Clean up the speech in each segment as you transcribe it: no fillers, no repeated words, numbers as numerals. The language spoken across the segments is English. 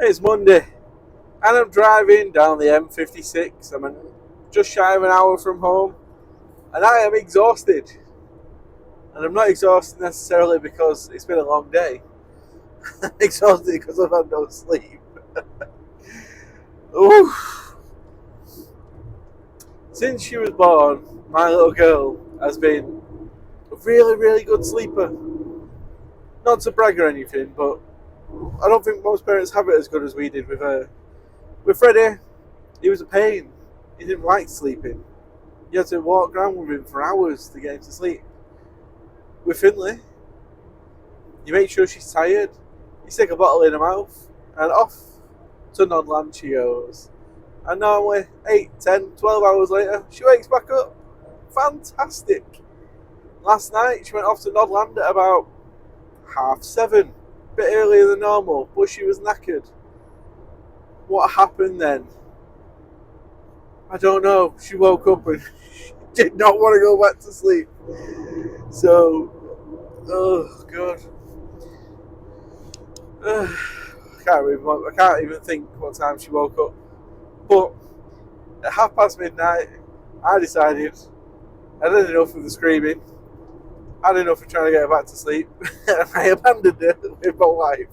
It's Monday, and I'm driving down the M56. Just shy of an hour from home, and I am exhausted. And I'm not exhausted necessarily because it's been a long day. I'm exhausted because I've had no sleep. Ooh. Since she was born, my little girl has been a really, really good sleeper. Not to brag or anything, but I don't think most parents have it as good as we did with her. With Freddie, he was a pain. He didn't like sleeping. You had to walk around with him for hours to get him to sleep. With Finley, you make sure she's tired, you stick a bottle in her mouth, and off to Nodland she goes. And normally, 8, 10, 12 hours later, she wakes back up. Fantastic. Last night, she went off to Nodland at about 7:30. A bit earlier than normal, but she was knackered. What happened then? I don't know. She woke up and she did not want to go back to sleep. So, oh god. I can't even think what time she woke up. But at midnight, I decided I'd had enough of the screaming. I had enough of trying to get her back to sleep. And I abandoned her with my wife.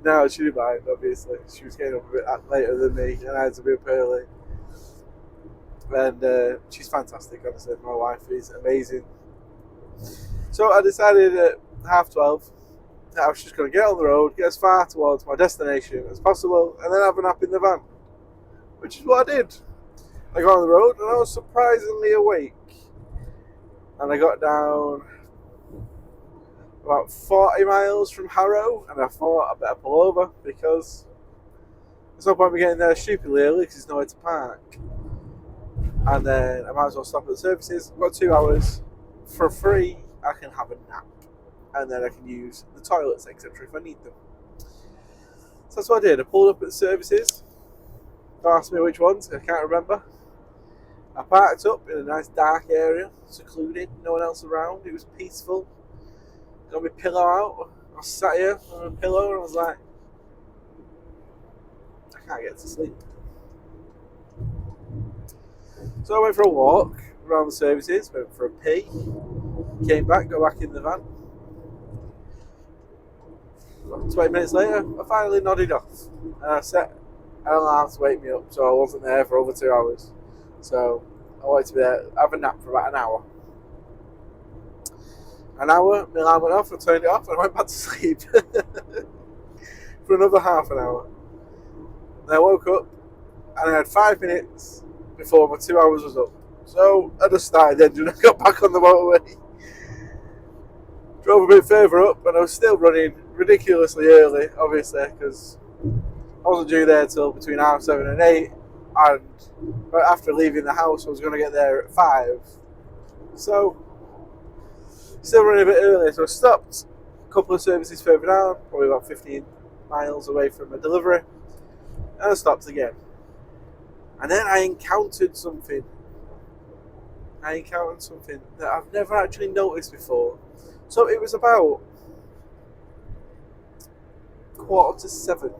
No, she didn't mind, obviously. She was getting up a bit later than me, and I had to be up early. And she's fantastic, honestly. My wife is amazing. So I decided at 12:30 that I was just going to get on the road, get as far towards my destination as possible, and then have a nap in the van. Which is what I did. I got on the road and I was surprisingly awake. And I got down about 40 miles from Harrow, and I thought I better pull over because there's no point me getting there stupidly early because there's nowhere to park. And then I might as well stop at the services. I've got 2 hours for free. I can have a nap, and then I can use the toilets, etc. if I need them. So that's what I did. I pulled up at the services. Don't ask me which ones, I can't remember. I parked up in a nice dark area, secluded, no one else around. It was peaceful. Got my pillow out. I sat here on a pillow and I was like, I can't get to sleep. So I went for a walk around the services, went for a pee, came back, got back in the van. 20 minutes later, I finally nodded off. And I set an alarm to wake me up, so I wasn't there for over 2 hours. So I wanted to be there, have a nap for about an hour. An hour, my alarm went off, I turned it off, and I went back to sleep for another half an hour. And I woke up, and I had 5 minutes before my 2 hours was up. So I just started the engine and got back on the motorway. Drove a bit further up, and I was still running ridiculously early, obviously, because I wasn't due there till between 7:30 and 8. And after leaving the house, I was going to get there at 5. So, still running a bit early. So I stopped a couple of services further down, probably about 15 miles away from my delivery. And I stopped again. And then I encountered something. That I've never actually noticed before. So it was about 7:15.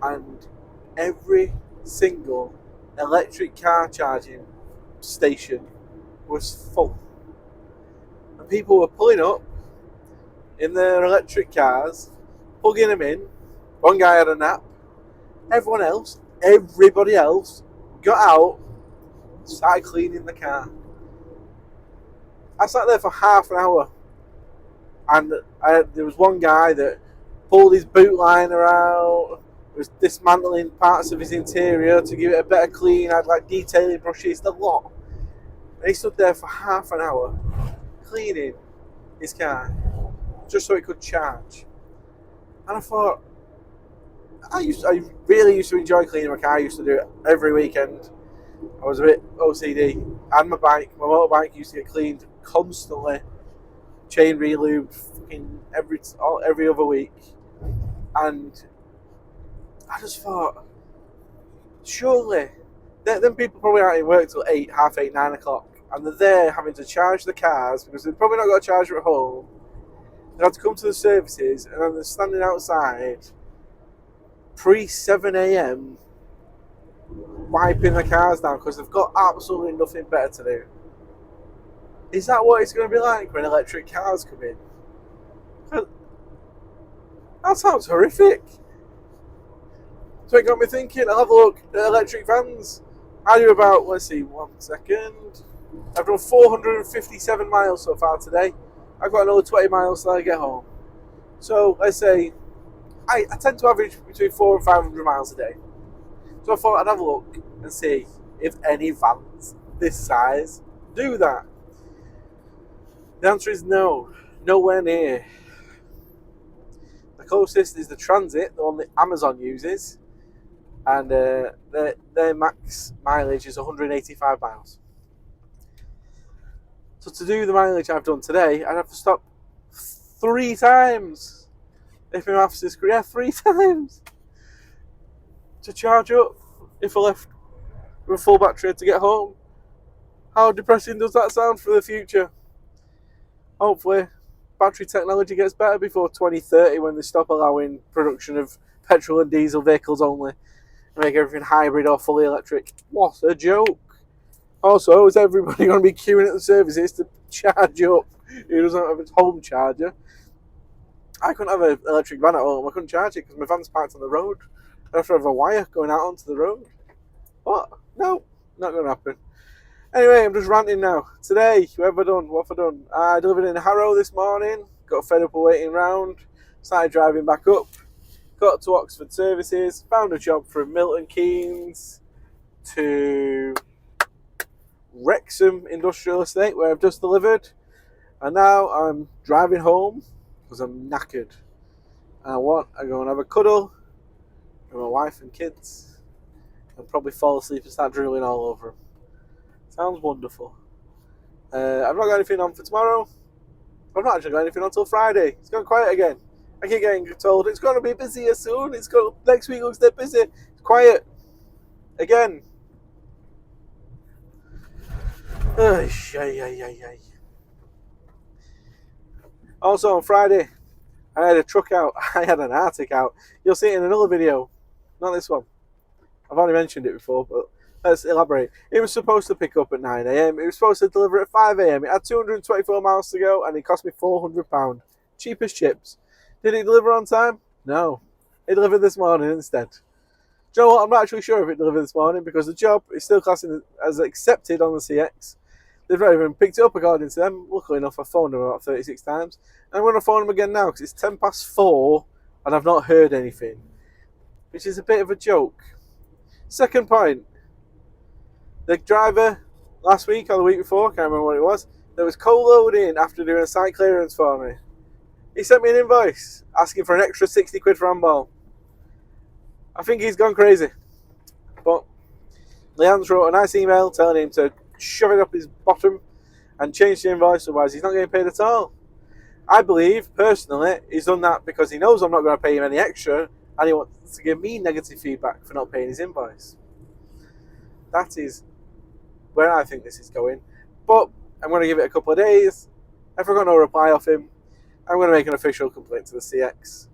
And every single electric car charging station was full. And people were pulling up in their electric cars, plugging them in. One guy had a nap. Everybody else got out, started cleaning the car. I sat there for half an hour, and there was one guy that pulled his boot liner out, was dismantling parts of his interior to give it a better clean, had like detailing brushes, the lot. And he stood there for half an hour cleaning his car just so it could charge. And I thought, I really used to enjoy cleaning my car. I used to do it every weekend. I was a bit OCD. And my motorbike used to get cleaned constantly, chain relubed every other week. And I just thought, surely, then people probably aren't in work till 8, half 8, 9 o'clock, and they're there having to charge the cars because they've probably not got a charger at home. They had to come to the services, and then they're standing outside pre 7 a.m. wiping the cars down because they've got absolutely nothing better to do. Is that what it's going to be like when electric cars come in? That sounds horrific. So it got me thinking, I'll have a look at electric vans. I do about, let's see, 1 second. I've done 457 miles so far today. I've got another 20 miles till I get home. So let's say I tend to average between 400 and 500 miles a day. So I thought I'd have a look and see if any vans this size do that. The answer is no, nowhere near. The closest is the Transit, the one that Amazon uses, and their max mileage is 185 miles. So to do the mileage I've done today, I'd have to stop 3 times. If my maths is correct, 3 times to charge up if I left with a full battery to get home. How depressing does that sound for the future? Hopefully, battery technology gets better before 2030 when they stop allowing production of petrol and diesel vehicles only and make everything hybrid or fully electric. What a joke. Also, is everybody going to be queuing at the services to charge up who doesn't have a home charger? I couldn't have an electric van at home. I couldn't charge it because my van's parked on the road. I have to have a wire going out onto the road. What? No, not going to happen. Anyway, I'm just ranting now. Today, what have I done? I delivered in Harrow this morning. Got fed up of waiting round. Started driving back up. Got to Oxford Services. Found a job from Milton Keynes to Wrexham Industrial Estate, where I've just delivered. And now I'm driving home because I'm knackered. And I want to go and have a cuddle with my wife and kids. And probably fall asleep and start drooling all over them. Sounds wonderful. I've not got anything on for tomorrow. I've not actually got anything on until Friday. It's going quiet again. I keep getting told it's going to be busier soon. Next week looks dead busy. It's quiet again. Also on Friday, I had a truck out. I had an Arctic out. You'll see it in another video. Not this one. I've already mentioned it before, but let's elaborate. It was supposed to pick up at 9 a.m. It was supposed to deliver at 5 a.m. It had 224 miles to go, and it cost me £400. Cheap as chips. Did it deliver on time? No. It delivered this morning instead. Do you know what? I'm not actually sure if it delivered this morning because the job is still classing as accepted on the CX. They've not even picked it up according to them. Luckily enough, I phoned them about 36 times. And I'm going to phone them again now because it's 4:10 and I've not heard anything. Which is a bit of a joke. Second point. The driver last week or the week before, can't remember what it was, that was co-loading after doing a site clearance for me. He sent me an invoice asking for an extra 60 quid for handball. I think he's gone crazy. But Leanne's wrote a nice email telling him to shove it up his bottom and change the invoice, otherwise he's not getting paid at all. I believe, personally, he's done that because he knows I'm not going to pay him any extra and he wants to give me negative feedback for not paying his invoice. That is where I think this is going. But I'm going to give it a couple of days. If I've got no reply off him, I'm going to make an official complaint to the CX.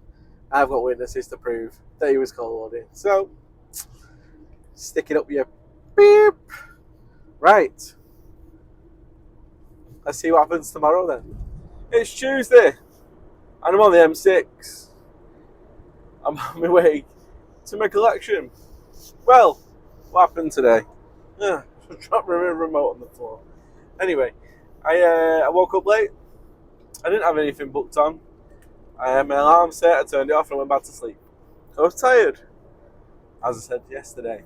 I've got witnesses to prove that he was co-loading. So, stick it up your beep. Right. Let's see what happens tomorrow then. It's Tuesday, and I'm on the M6. I'm on my way to my collection. Well, what happened today? I dropped my remote on the floor. Anyway, I woke up late. I didn't have anything booked on. I had my alarm set, I turned it off and went back to sleep. I was tired, as I said yesterday.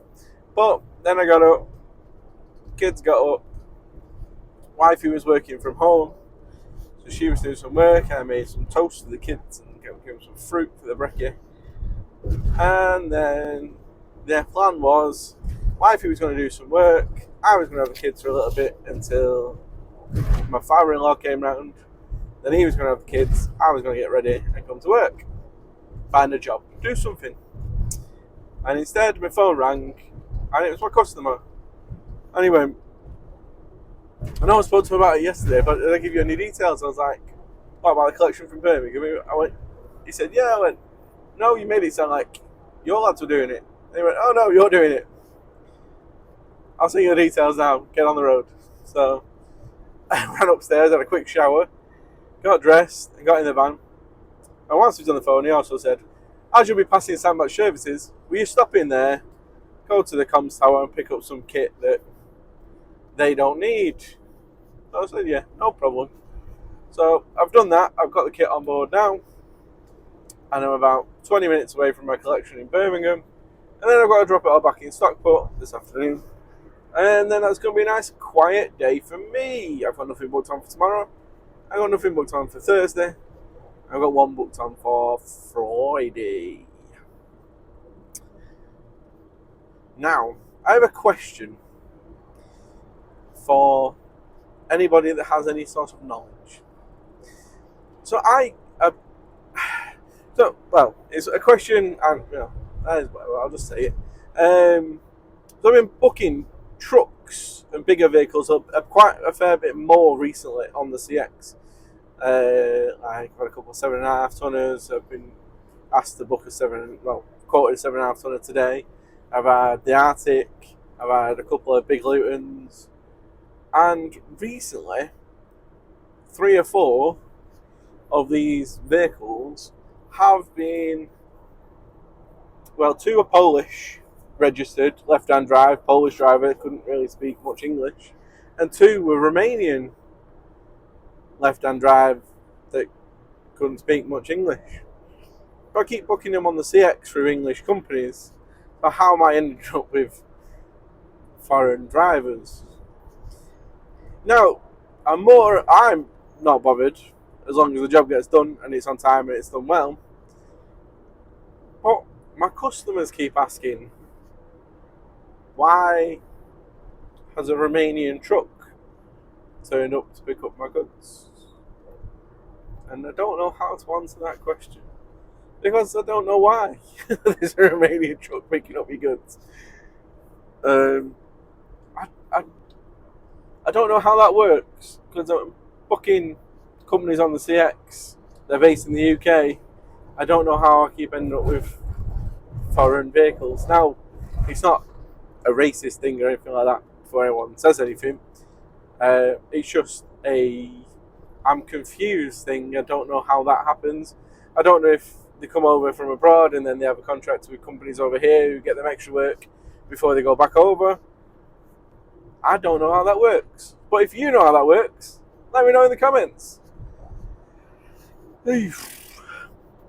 But then I got up, kids got up, wifey was working from home, so she was doing some work. I made some toast for the kids and gave them some fruit for the brekkie. And then their plan was, wifey was going to do some work, I was going to have the kids for a little bit until my father-in-law came round. Then he was going to have the kids, I was going to get ready and come to work, find a job, do something. And instead my phone rang and it was my customer. And he went, I know I spoke to him about it yesterday, but did I give you any details? I was like, what about the collection from Birmingham? I went, he said, yeah. I went, no, you made it sound like your lads were doing it. And he went, oh no, you're doing it. I'll send you the details now. Get on the road. So I ran upstairs, had a quick shower, got dressed, and got in the van. And whilst he was on the phone, he also said, as you'll be passing Sandbach services, will you stop in there, go to the comms tower and pick up some kit that they don't need? So I said, yeah, no problem. So I've done that. I've got the kit on board now. And I'm about 20 minutes away from my collection in Birmingham. And then I've got to drop it all back in Stockport this afternoon. And then that's going to be a nice quiet day for me. I've got nothing booked on for tomorrow. I've got nothing booked on for Thursday. I've got one booked on for Friday. Now, I have a question for anybody that has any sort of knowledge. So it's a question, and I'll just say it. So I've been booking trucks and bigger vehicles up quite a fair bit more recently on the CX. I've got a couple of 7.5 tonners. I've been asked to book quoted a 7.5 tonner today. I've had the Arctic. I've had a couple of big Lutons, and recently, 3 or 4 of these vehicles have been, 2 are Polish registered, left-hand drive, Polish driver, couldn't really speak much English, and 2 were Romanian left-hand drive that couldn't speak much English. But I keep booking them on the CX through English companies. So how am I ending up with foreign drivers? Now, I'm not bothered as long as the job gets done and it's on time and it's done well. But my customers keep asking, why has a Romanian truck turned up to pick up my goods? And I don't know how to answer that question, because I don't know why there's a Romanian truck picking up your goods. I don't know how that works, because I'm booking companies on the CX. They're based in the UK. I don't know how I keep ending up with foreign vehicles. Now, it's not a racist thing or anything like that before anyone says anything. It's just I'm confused thing. I don't know how that happens. I don't know if they come over from abroad and then they have a contract with companies over here who get them extra work before they go back over. I don't know how that works. But if you know how that works, let me know in the comments.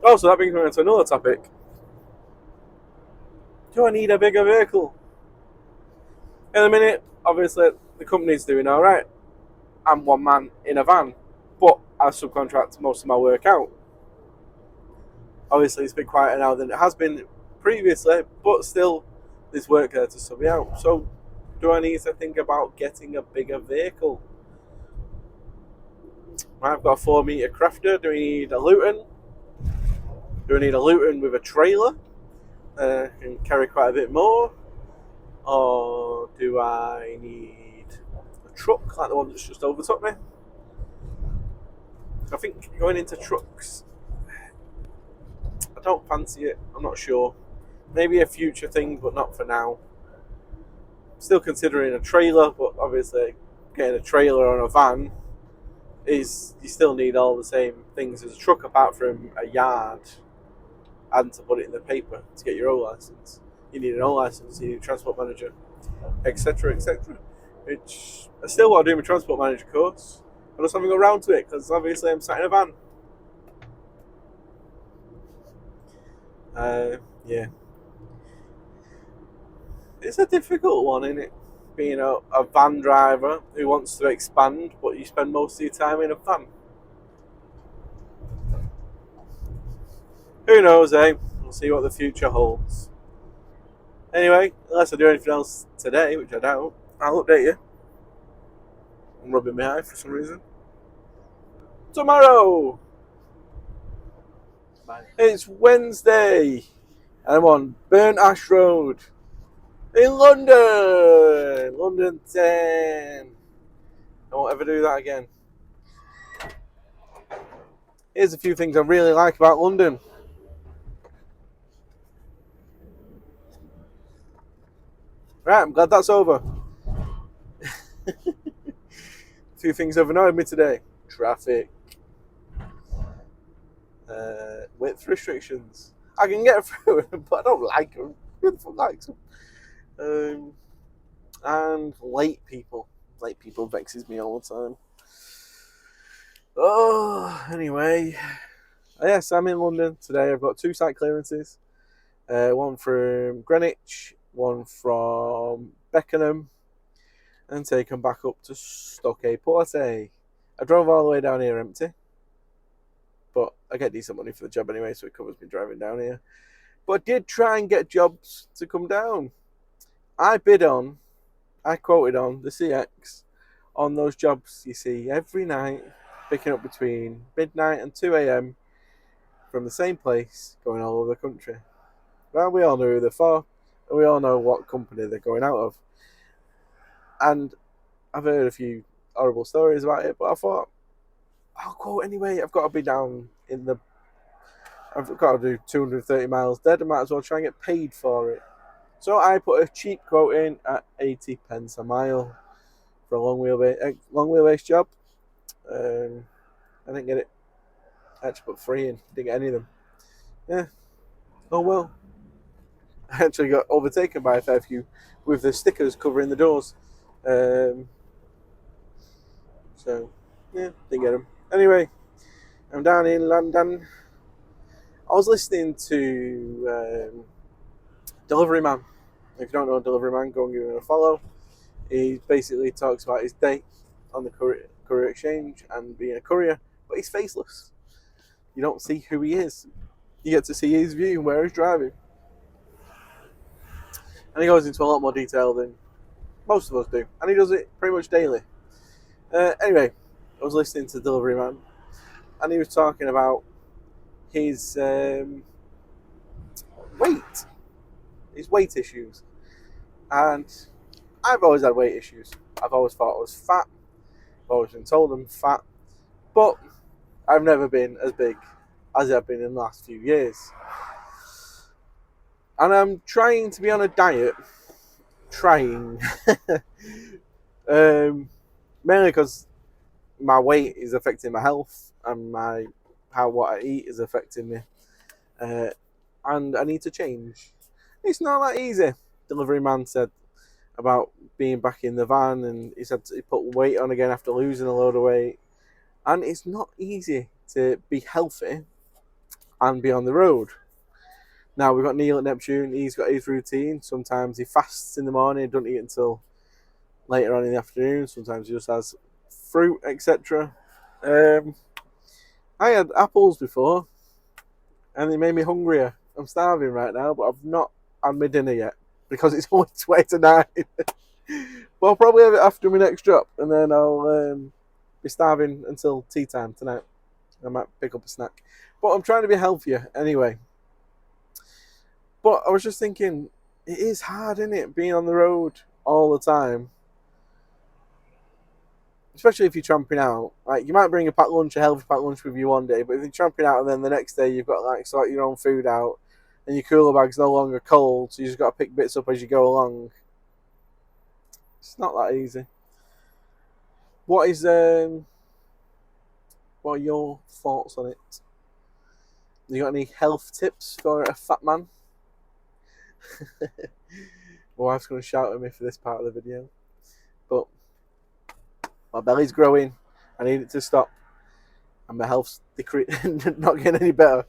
Also, that brings me on to another topic. Do I need a bigger vehicle? In a minute, obviously, the company's doing alright. I'm one man in a van, but I subcontract most of my work out. Obviously, it's a bit quieter now than it has been previously, but still, there's work there to sub me out. So, do I need to think about getting a bigger vehicle? I've got a 4-metre crafter. Do we need a Luton? Do I need a Luton with a trailer? Can carry quite a bit more? Or do I need a truck like the one that's just overtook me? I think going into trucks, I don't fancy it. I'm not sure. Maybe a future thing, but not for now. Still considering a trailer, but obviously getting a trailer on a van you still need all the same things as a truck, apart from a yard and to put it in the paper to get your O license. You need an O license, you need a transport manager, etc., etc. Which I still want to do my transport manager course. I just haven't got around to it because obviously I'm sat in a van. Yeah. It's a difficult one, isn't it? Being a van driver who wants to expand, but you spend most of your time in a van. Who knows, eh? We'll see what the future holds. Anyway, unless I do anything else today, which I doubt, I'll update you. I'm rubbing my eye for some reason. Tomorrow! Bye. It's Wednesday, and I'm on Burnt Ash Road in London! London 10. I won't ever do that again. Here's a few things I really like about London. Right, I'm glad that's over. A few things have annoyed me today. Traffic. Width restrictions. I can get through them, but I don't like them. Who the fuck likes them? And late people. Late people vexes me all the time. Oh, anyway. Yes, I'm in London today. I've got 2 site clearances. One from Greenwich, one from Beckenham, and taken back up to Stockport. I drove all the way down here empty, but I get decent money for the job anyway, so it covers me driving down here. But I did try and get jobs to come down. I quoted on the CX on those jobs you see every night, picking up between midnight and 2 a.m. from the same place, going all over the country. Well, we all know who they're for, and we all know what company they're going out of. And I've heard a few horrible stories about it, but I thought, I'll quote anyway. I've got to be down in the. I've got to do 230 miles dead. I might as well try and get paid for it. So I put a cheap quote in at 80 pence a mile for a long wheelbase job. I didn't get it. I actually put 3 in. Didn't get any of them. Yeah. Oh well. I actually got overtaken by a fair few with the stickers covering the doors. So, yeah, didn't get them. Anyway, I'm down in London. I was listening to Delivery Man. If you don't know Delivery Man, go and give him a follow. He basically talks about his day on the courier exchange and being a courier, but he's faceless. You don't see who he is. You get to see his view and where he's driving. And he goes into a lot more detail than most of us do. And he does it pretty much daily. Anyway, I was listening to Delivery Man, and he was talking about his weight, his weight issues. And I've always had weight issues. I've always thought I was fat. I've always been told I'm fat. But I've never been as big as I've been in the last few years. And I'm trying to be on a diet. Trying. Mainly because my weight is affecting my health and what I eat is affecting me. And I need to change. It's not that easy, Delivery Man said about being back in the van, and he said he put weight on again after losing a load of weight. And it's not easy to be healthy and be on the road. Now we've got Neil at Neptune. He's got his routine. Sometimes he fasts in the morning, doesn't eat until later on in the afternoon. Sometimes he just has fruit, etc. I had apples before, and they made me hungrier. I'm starving right now, but I've not had my dinner yet because it's only 20 to 9. But I'll probably have it after my next drop, and then I'll be starving until tea time tonight. I might pick up a snack. But I'm trying to be healthier anyway. But I was just thinking, it is hard, isn't it, being on the road all the time? Especially if you're tramping out. Like, you might bring a packed lunch, a healthy packed lunch with you one day, but if you're tramping out and then the next day you've got to like sort your own food out, and your cooler bag's no longer cold, so you just got to pick bits up as you go along. It's not that easy. What are your thoughts on it? You got any health tips for a fat man? My wife's going to shout at me for this part of the video. But my belly's growing. I need it to stop. And my health's not getting any better.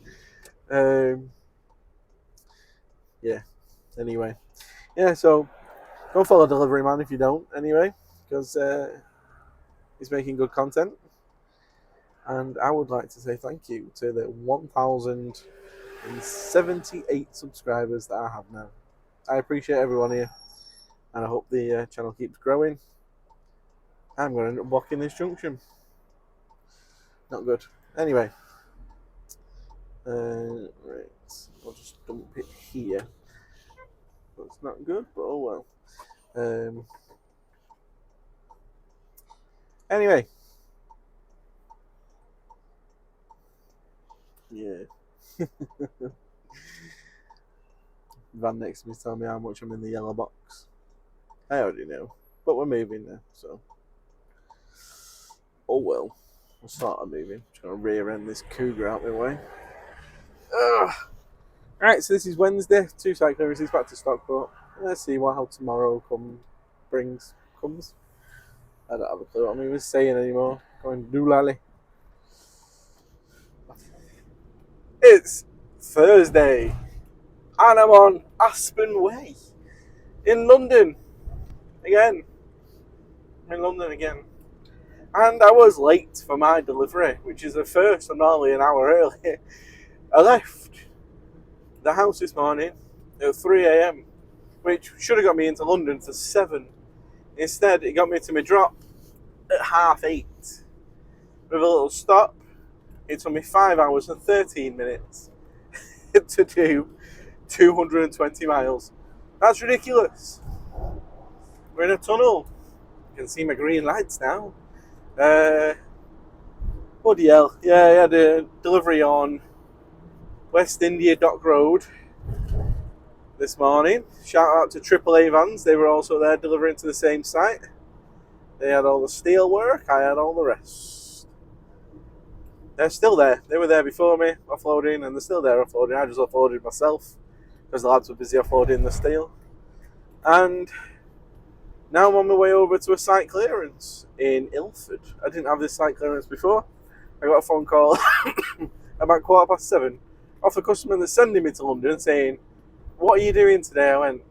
Yeah. Anyway. Yeah, so go follow Delivery Man if you don't, anyway. Because he's making good content. And I would like to say thank you to the 1,078 subscribers that I have now. I appreciate everyone here, and I hope the channel keeps growing. I'm going to end up blocking this junction. Not good. Anyway, right, I'll just dump it here. That's not good, but oh well. Anyway, Yeah. Van next to me telling me how much I'm in the yellow box. I already know, but we're moving now, so oh well. We'll start moving. Just gonna rear end this cougar out my way. Ugh. Right, so this is Wednesday. 2 site clearances back to Stockport. Let's see how tomorrow comes. I don't have a clue what I'm even saying anymore. Going doolally. It's Thursday, and I'm on Aspen Way in London again. I'm in London again. And I was late for my delivery, which is the first. I'm normally an hour early. I left the house this morning at 3 a.m, which should have got me into London for 7. Instead, it got me to my drop at 8:30. With a little stop, it took me 5 hours and 13 minutes to do 220 miles. That's ridiculous. We're in a tunnel. You can see my green lights now. Bloody hell. Yeah, I had a delivery on West India Dock Road this morning. Shout out to AAA Vans. They were also there delivering to the same site. They had all the steel work. I had all the rest. They're still there. They were there before me offloading, and they're still there offloading. I just offloaded myself because the lads were busy offloading the steel. And now I'm on my way over to a site clearance in Ilford. I didn't have this site clearance before. I got a phone call about 7:15 off a customer that's sending me to London saying, "What are you doing today?" I went,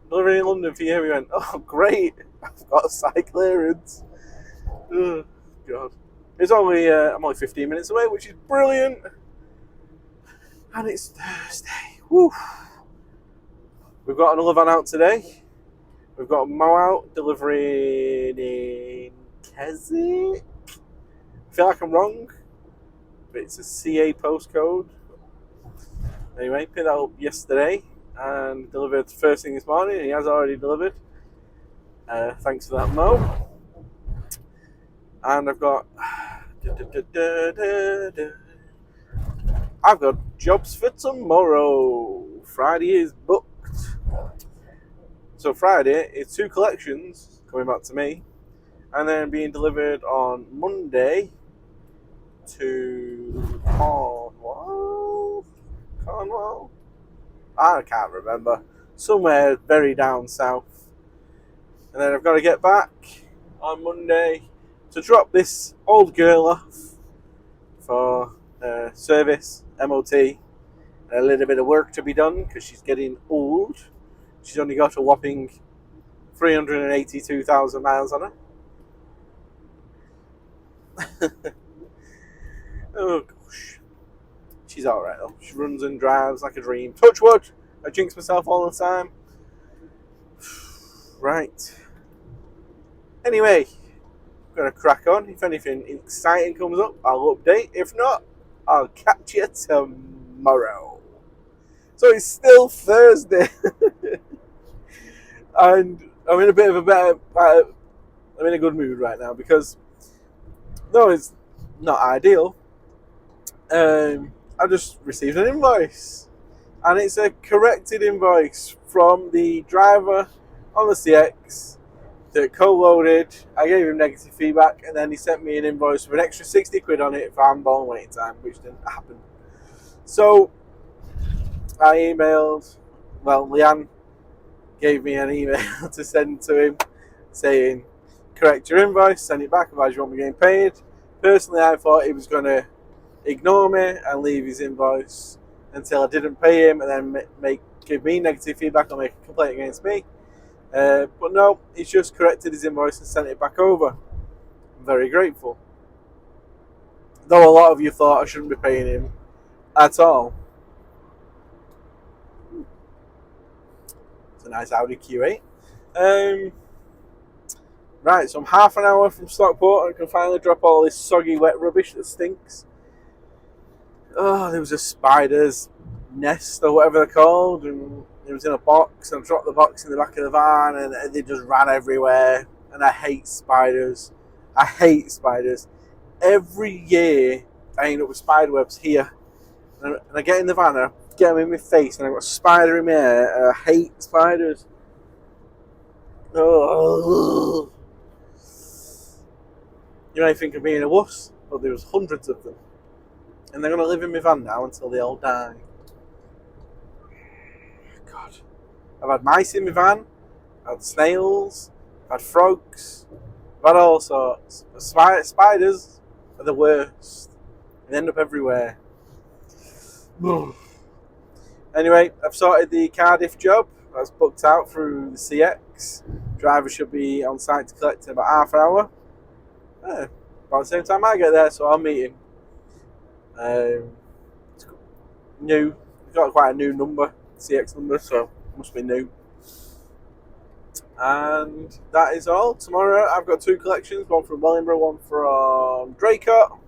"Delivering in London for you." He went, "Oh, great. I've got a site clearance." Oh, God. It's only, I'm only 15 minutes away, which is brilliant. And it's Thursday. Woo. We've got another van out today. We've got Mo out delivering in Keswick. I feel like I'm wrong, but it's a CA postcode. Anyway, picked that up yesterday and delivered first thing this morning. He has already delivered. Thanks for that, Mo. And I've got jobs for tomorrow. Friday is booked. So Friday is 2 collections coming back to me, and then being delivered on Monday to Cornwall. I can't remember. Somewhere very down south. And then I've got to get back on Monday to drop this old girl off for service, MOT, and a little bit of work to be done because she's getting old. She's only got a whopping 382,000 miles on her. Oh gosh. She's alright though. She runs and drives like a dream. Touch wood! I jinx myself all the time. Right. Anyway, I'm going to crack on. If anything exciting comes up, I'll update. If not, I'll catch you tomorrow. So it's still Thursday. And I'm in a bit of I'm in a good mood right now because, though it's not ideal, I just received an invoice. And it's a corrected invoice from the driver on the CX that co-loaded. I gave him negative feedback, and then he sent me an invoice with an extra 60 quid on it for handball and waiting time, which didn't happen. So I emailed, Leanne gave me an email to send to him saying, correct your invoice, send it back, otherwise you won't be getting paid. Personally, I thought he was going to ignore me and leave his invoice until I didn't pay him, and then give me negative feedback or make a complaint against me. But no, he's just corrected his invoice and sent it back over. I'm very grateful. Though a lot of you thought I shouldn't be paying him at all. It's a nice Audi Q8. Right, so I'm half an hour from Stockport and can finally drop all this soggy wet rubbish that stinks. Oh, there was a spider's nest or whatever they're called, and it was in a box, and I dropped the box in the back of the van, and they just ran everywhere. And I hate spiders. Every year I end up with spider webs here And I get in the van, and I get them in my face, and I've got a spider in my hair, and I hate spiders. Oh. You may think of me in a wuss, but there was hundreds of them. And they're going to live in my van now until they all die. God. I've had mice in my van, I've had snails, I've had frogs, I've had all sorts. Spiders are the worst. They end up everywhere. Anyway, I've sorted the Cardiff job. That's booked out through the CX. Driver should be on site to collect in about half an hour. About the same time I get there, so I'll meet him. It's new. It's got quite a new number, CX number, so it must be new. And that is all. Tomorrow I've got 2 collections, one from Wellingborough, one from Draycott.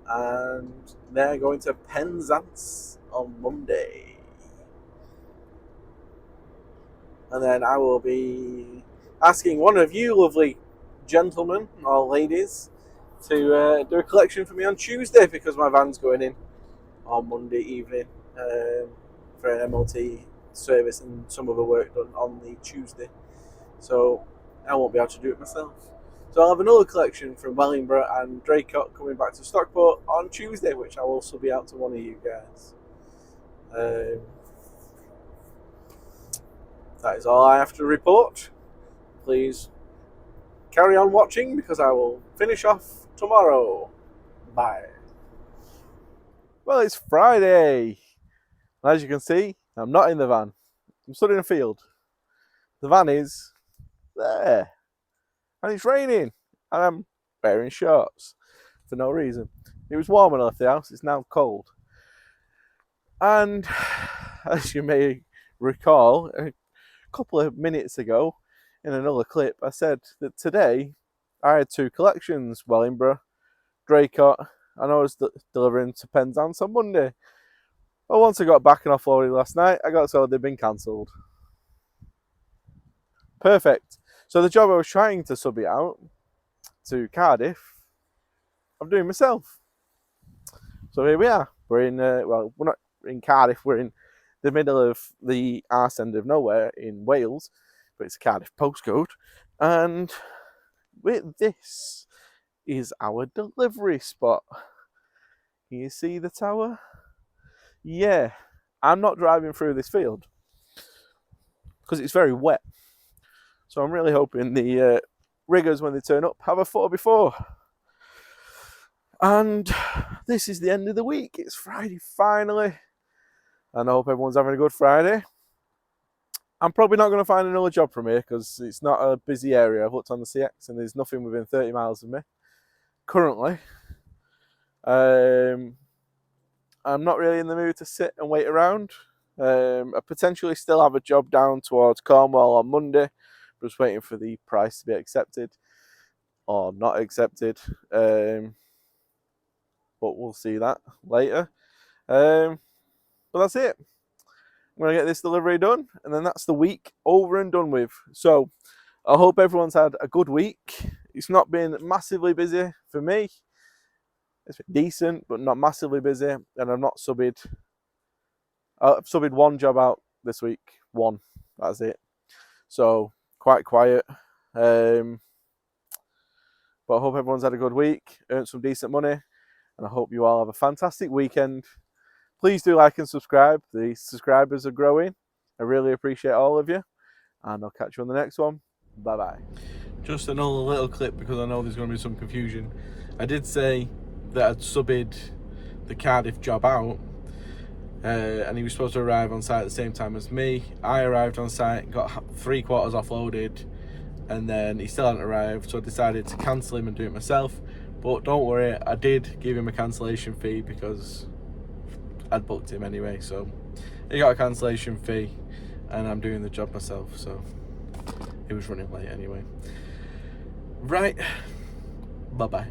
And they're going to Penzance on Monday. And then I will be asking one of you lovely gentlemen or ladies to do a collection for me on Tuesday, because my van's going in on Monday evening for an MOT service and some other work done on the Tuesday. So I won't be able to do it myself. So I'll have another collection from Wellingborough and Draycott coming back to Stockport on Tuesday, which I'll also be out to one of you guys. That is all I have to report. Please carry on watching, because I will finish off tomorrow. Bye. Well, it's Friday. As you can see, I'm not in the van. I'm stood in a field. The van is there. And it's raining. And I'm wearing shorts for no reason. It was warm when I left the house. It's now cold. And as you may recall, a couple of minutes ago, in another clip, I said that today I had 2 collections, Wellingborough, Draycott, and I was delivering to Penzance on Monday. Well, once I got back and offloaded last night, I got told they'd been cancelled. Perfect. So the job I was trying to sub it out to Cardiff, I'm doing myself. So here we are. We're in, well, we're not in Cardiff, we're in the middle of the arse end of nowhere in Wales, but it's a Cardiff postcode. And with this is our delivery spot. Can you see the tower? Yeah, I'm not driving through this field because it's very wet. So I'm really hoping the riggers, when they turn up, have a photo before. And this is the end of the week. It's Friday finally. And I hope everyone's having a good Friday. I'm probably not going to find another job from here because it's not a busy area. I've looked on the CX and there's nothing within 30 miles of me currently. I'm not really in the mood to sit and wait around. I potentially still have a job down towards Cornwall on Monday. Just waiting for the price to be accepted or not accepted. But we'll see that later. But that's it. I'm going to get this delivery done, and then that's the week over and done with. So I hope everyone's had a good week. It's not been massively busy for me. It's been decent, but not massively busy. And I've not subbed. I've subbed 1 job out this week. 1. That's it. So quite quiet. But I hope everyone's had a good week, earned some decent money, and I hope you all have a fantastic weekend. Please do like and subscribe. The subscribers are growing. I really appreciate all of you. And I'll catch you on the next one. Bye-bye. Just another little clip because I know there's going to be some confusion. I did say that I'd subbed the Cardiff job out. And he was supposed to arrive on site at the same time as me. I arrived on site, got 3/4 offloaded. And then he still hadn't arrived. So I decided to cancel him and do it myself. But don't worry, I did give him a cancellation fee because I'd booked him anyway, so he got a cancellation fee and I'm doing the job myself, so it was running late anyway. Right, bye bye.